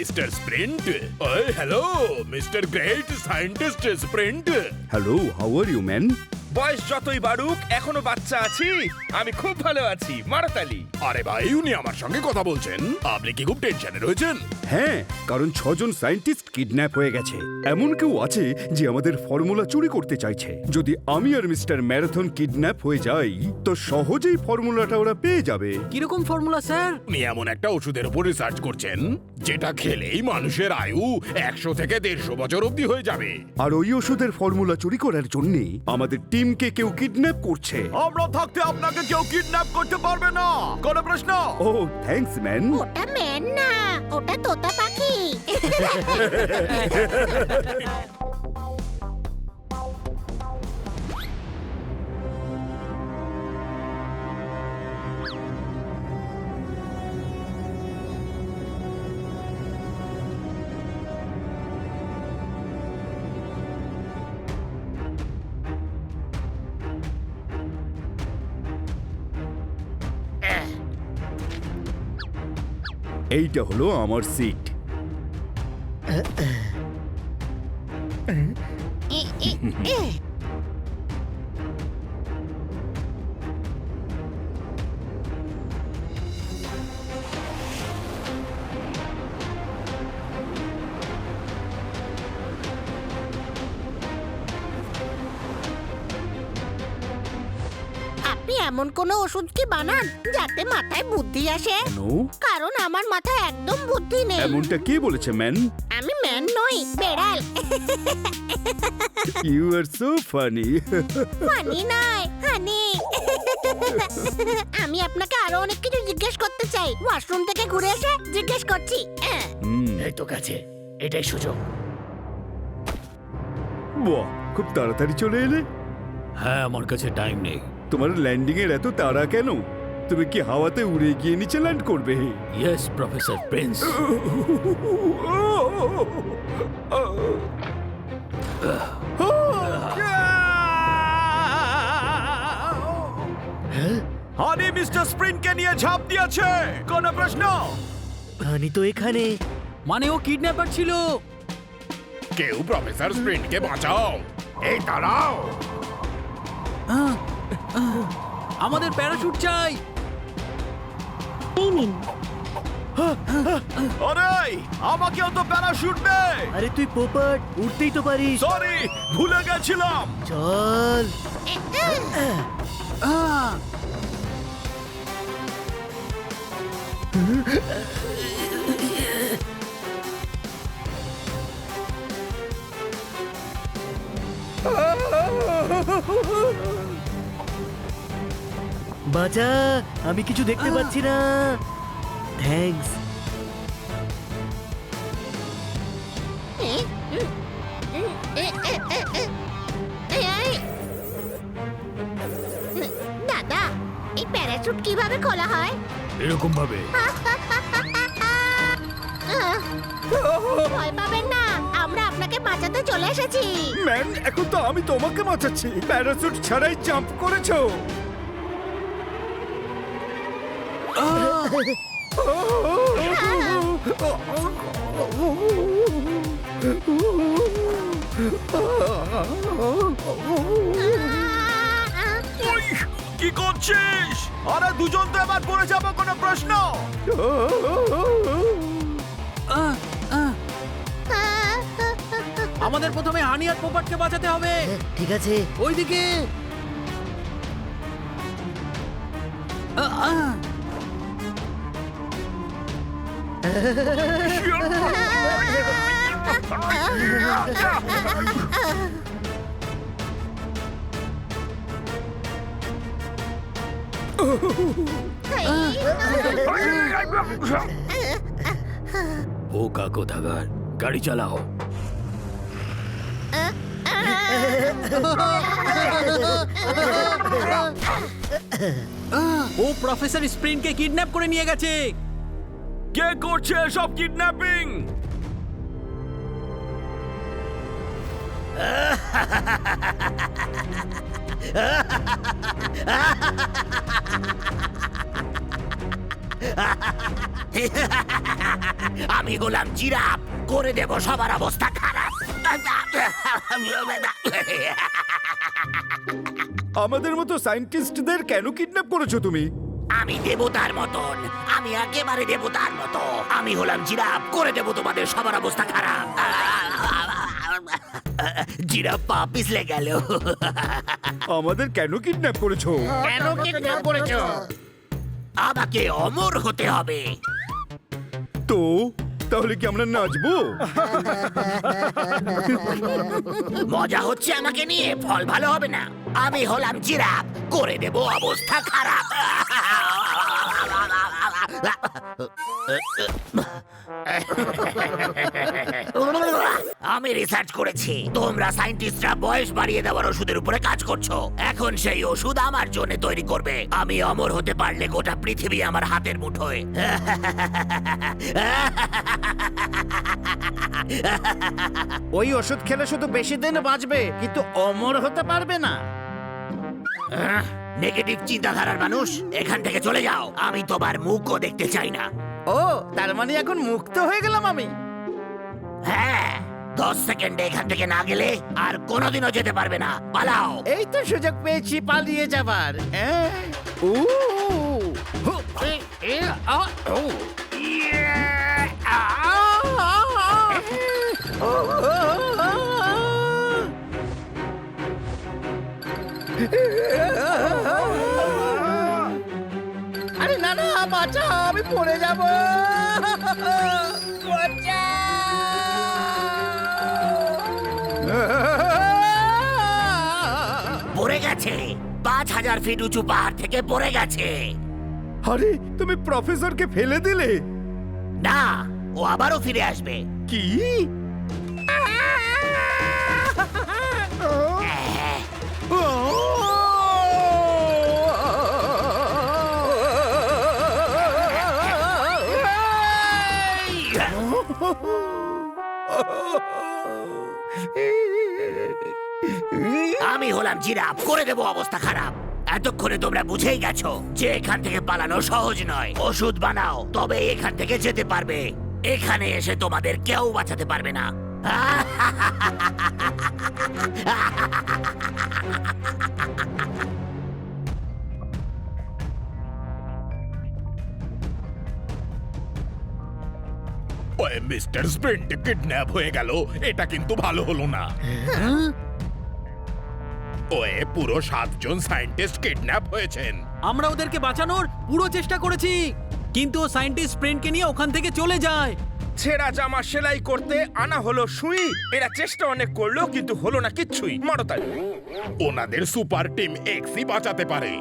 Mister Sprint. Hello mister great scientist Sprint. Hello, how are you man? বয়স যতই বাড়ুক এখনো বাচ্চা আছি। আমি খুব ভালো আছি, মারতালি। আরে ভাই, উনি আমার সঙ্গে কথা বলছেন। আপনি কি খুব টেনশনে রয়েছেন? হ্যাঁ, কারণ 6 জন সায়েন্টিস্ট কিডন্যাপ হয়ে গেছে। এমন কেউ আছে যে আমাদের ফর্মুলা চুরি করতে চাইছে। যদি আমি আর মিস্টার ম্যারাথন কিডন্যাপ হয়ে যাই তো সহজেই ফর্মুলাটা ওরা পেয়ে যাবে। কিরকম ফর্মুলা স্যার? উনি এমন একটা ওষুধের উপর রিসার্চ করছেন যেটা খেলেই মানুষের আয়ু 100 থেকে 150 বছর অবধি হয়ে যাবে। আর ওই ওষুধের ফর্মুলা চুরি করার জন্য আমাদের টিমকে কেউ কিডন্যাপ করছে। আমরা থাকতে আপনাকে কেউ কিডন্যাপ করতে পারবে না। কোনো প্রশ্ন? ও থ্যাঙ্কস ম্যান। ওটা ম্যান না, ওটা তোতা পাখি। এইটা হলো আমার সিট। আপনি এমন কোনো ওষুধ কি বানান যাতে মাথায় বুদ্ধি আসে? নো, কারণ আমার মাথায় একদম বুদ্ধি নেই। এমনটা কে বলেছে ম্যান? আমি ম্যান নই, বেড়াল। You are so funny. Funny নয়, হানি। আমি আপনাকে আরো অনেক কিছু জিজ্ঞেস করতে চাই। ওয়াশরুম থেকে ঘুরে এসে জিজ্ঞেস করছি। এই তো কাছে, এটাই সুযোগ। বাহ, খুব তাড়াতাড়ি চলে এলে। হ্যাঁ, আমার কাছে টাইম নেই। তোমার ল্যান্ডিং এর এত তাড়া কেন? তুমি কি হাওয়াতে উড়ে গিয়ে নিচে ল্যান্ড করবে? Yes professor prince. Honey mister স্প্রিন্টকে নিয়ে ঝাঁপ দিয়েছে। কোনো প্রশ্ন? হানি তো এখানে। মানে ও কিডন্যাপার ছিল। কেউ প্রফেসর স্প্রিন্টকে বাঁচাও। এই দাঁড়াও। আমাদের প্যারাশুট চাই। আরে আমাকেও তো প্যারাশুট দে। আরে তুই পোপট, উঠতেই তো পারিস। সরি, ভুলে গেছিলাম। চল। বাঁচা, আমি কিছু দেখতে পাচ্ছি না। থ্যাঙ্কস। দাদা, এই প্যারাশুট কিভাবে খোলা হয়? এরকম ভাবে। ভয় পাবেন না, আমরা আপনাকে বাঁচাতে চলে এসেছি। ম্যান, এখন তো আমি তোমাকে বাঁচাচ্ছি। প্যারাসুট ছাড়াই জাম্প করেছো। ওই, কি করছিস? আরে দুজন তো এবার পড়ে যাবো। কোনো প্রশ্ন? আমাদের প্রথমে হানি আর পোপটকে বাঁচাতে হবে। ঠিক আছে। ওইদিকে। বোকা কোথাকার, গাড়ি চালাও। ও প্রফেসর স্প্রিন্টকে কিডন্যাপ করে নিয়ে গেছে। কে করছে এসব কিডন্যাপিং? আমি গোলাম জিরাফ, করে দেব সবার অবস্থা খারাপ। আমাদের মতো সায়েন্টিস্টদের কেন কিডন্যাপ করেছো তুমি? আমি দেবতার মতন, আমি একেবারে দেবতার মতো। আমি হলাম জিরাফ, করে দেব তোমাদের সবার অবস্থা খারাপ। জিরাফ পা পিছলে গেল। আমাদের কেন কিডন্যাপ করেছো? কেন কিডন্যাপ করেছো? আমাকে অমর হতে হবে। তো তাহলে কি আমরা নাচবো? মজা হচ্ছে আমাকে নিয়ে, ফল ভালো হবে না। আমি হলাম জিরাফ, করে দেব অবস্থা খারাপ। আমি রিসার্চ করেছি, তোমরা সায়েন্টিস্টরা বয়স বাড়িয়ে দেওয়ার ওষুধের উপরে কাজ করছো। এখন সেই ওষুধ আমার জন্য তৈরি করবে। আমি অমর হতে পারলে গোটা পৃথিবী আমার হাতের মুঠোয়। ওই ওষুধ খেলে শুধু বেশি দিন বাঁচবে, কিন্তু অমর হতে পারবে না। নেগেটিভ চিন্তাধারার মানুষ, এখান থেকে চলে যাও। আমি তোমার মুখও দেখতে চাই না। ও, তার মানে এখন মুক্ত হয়ে গেলাম আমি। হ্যাঁ, 10 সেকেন্ডে এখান থেকে না গেলে আর কোনোদিনও যেতে পারবে না। পালাও। এই তো সুযোগ পেয়েছি পালিয়ে যাবার। হ্যাঁ? ও, হু, এ, আ, ও। আরে না না, বাঁচাও, আমি পড়ে যাব। পড়ে গেছে, 5000 ফিট উঁচু পাহাড় থেকে পড়ে গেছে। আরে তুমি প্রফেসরকে ফেলে দিলে? না, ও আবারও ফিরে আসবে। কি? আমি হলাম জিরাফ, করে দেব অবস্থা খারাপ। এতক্ষণে তোমরা বুঝেই গেছো যে এখান থেকে পালানো সহজ নয়। ওষুধ বানাও, তবে এখান থেকে যেতে পারবে। এখানে এসে তোমাদের কেউ বাঁচাতে পারবে না। ওই মিস্টার স্প্রিন্ট কিডন্যাপ হয়ে গেল, এটা কিন্তু ভালো হলো না। ওই পুরো 7 জন সায়েন্টিস্ট কিডন্যাপ হয়েছেন। আমরা ওদেরকে বাঁচানোর পুরো চেষ্টা করেছি, কিন্তু ও সায়েন্টিস্ট ফ্রেন্ডকে নিয়ে ওখান থেকে চলে যায়। ছেঁড়া জামা সেলাই করতে আনা হলো সুই। এরা চেষ্টা অনেক করলো, কিন্তু হলো না কিচ্ছুই। মারতালি। ওনাদের সুপার টিম এক্সই বাঁচাতে পারে।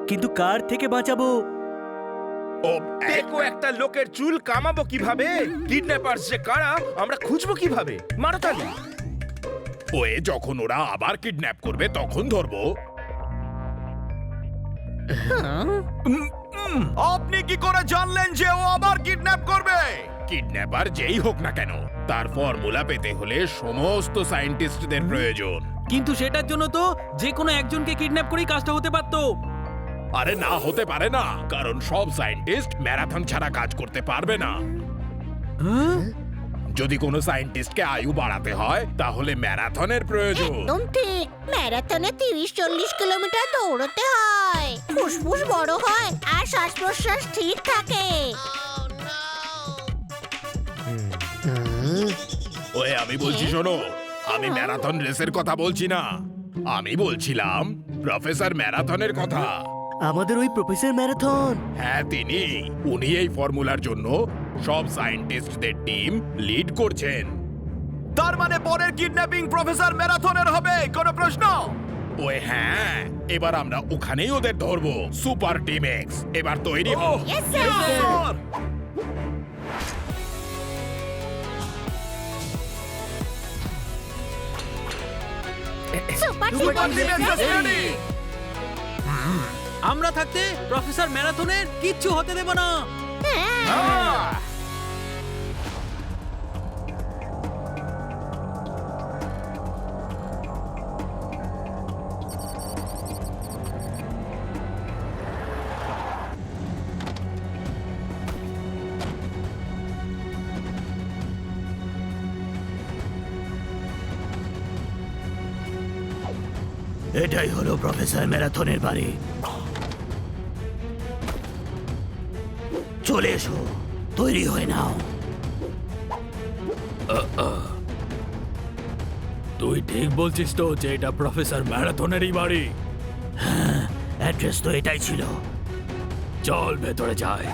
কিন্তু কার থেকে বাঁচাবো? ও দেখো, একটা লোকের চুল কামাবো কিভাবে? কিডন্যাপার যে কারা আমরা খুঁজবো কিভাবে? মারতালি। ওয়ে যখন ওরা আবার কিডন্যাপ করবে তখন ধরবো। আপনি কি করে জানলেন যে ও আবার কিডন্যাপ করবে? কিডন্যাপার যেই হোক না কেন, তার ফর্মুলা পেতে হলে সমস্ত সায়েন্টিস্টদের প্রয়োজন। কিন্তু সেটার জন্য তো যে কোনো একজনকে কিডন্যাপ করেই কাজটা হতে পারতো। আরে না, হতে পারে না, কারণ সব সায়েন্টিস্ট ম্যারাথন ছাড়া কাজ করতে পারবে না। যদি কোনো সায়েন্টিস্টকে আয়ু বাড়াতে হয় তাহলে ম্যারাথনের প্রয়োজন। একদম ঠিক, ম্যারাথনে 30-40 কিলোমিটার দৌড়তে হয়। ফুসফুস বড় হয় আর শ্বাস প্রশ্বাস ঠিক থাকে। ওয়ে আমি বলছি শোনো, আমি ম্যারাথন রেসের কথা বলছি না, আমি বলছিলাম প্রফেসর ম্যারাথনের কথা। আমাদের ওই প্রফেসর ম্যারাথন। হ্যাঁ তিনি, উনি এই ফর্মুলার জন্য সব সায়েন্টিস্টদের টিম লিড করছেন। তার মানে পরের কিডন্যাপিং প্রফেসর ম্যারাথনের হবে, কোনো প্রশ্ন? ওই হ্যাঁ, এবার আমরা ওখানেই ওদের ধরবো। সুপার টিম এক্স এবার তৈরি হও। Yes, sir! সুপার টিম আমরা থাকতে প্রফেসর ম্যারাথনের কিচ্ছু হতে দেব না। এটাই হলো প্রফেসর ম্যারাথনের বাড়ি। চলে এসো, তৈরি হয়ে নাও। তুই ঠিক বলছিস তো যে এটা প্রফেসর ম্যারাথনেরই বাড়ি? অ্যাড্রেস তো এটাই ছিল। চল ভেতরে যাই।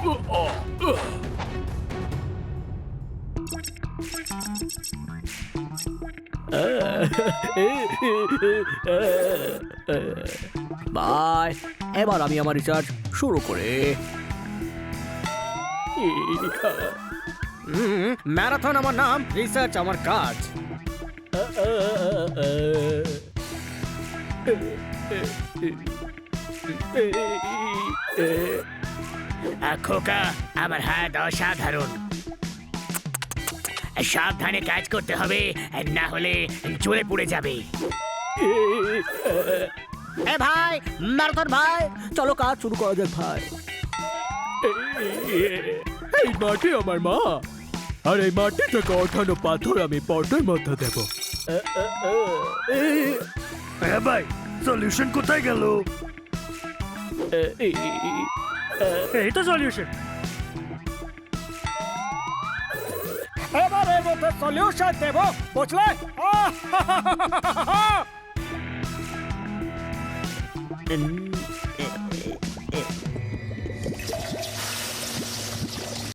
বাই। এবার আমি আমার রিসার্চ শুরু করে ম্যারাথন আমার নাম, রিসার্চ আমার কাজ। খোকা, আমার হাত অসাধারণ। সাবধানে কাজ করতে হবে, না হলে চলে পড়ে যাবে। এ ভাই, ম্যারাথন ভাই, চলো কাজ শুরু করা যাক ভাই। এই মাটি আমার মা, আর এই মাটি থেকে ওঠানো পাথর আমি পটের মধ্যে দেব। ভাই, সলিউশন কোথায় গেল? এই তো সলিউশন। এবার এর মধ্যে সলিউশন দেব, বুঝলে?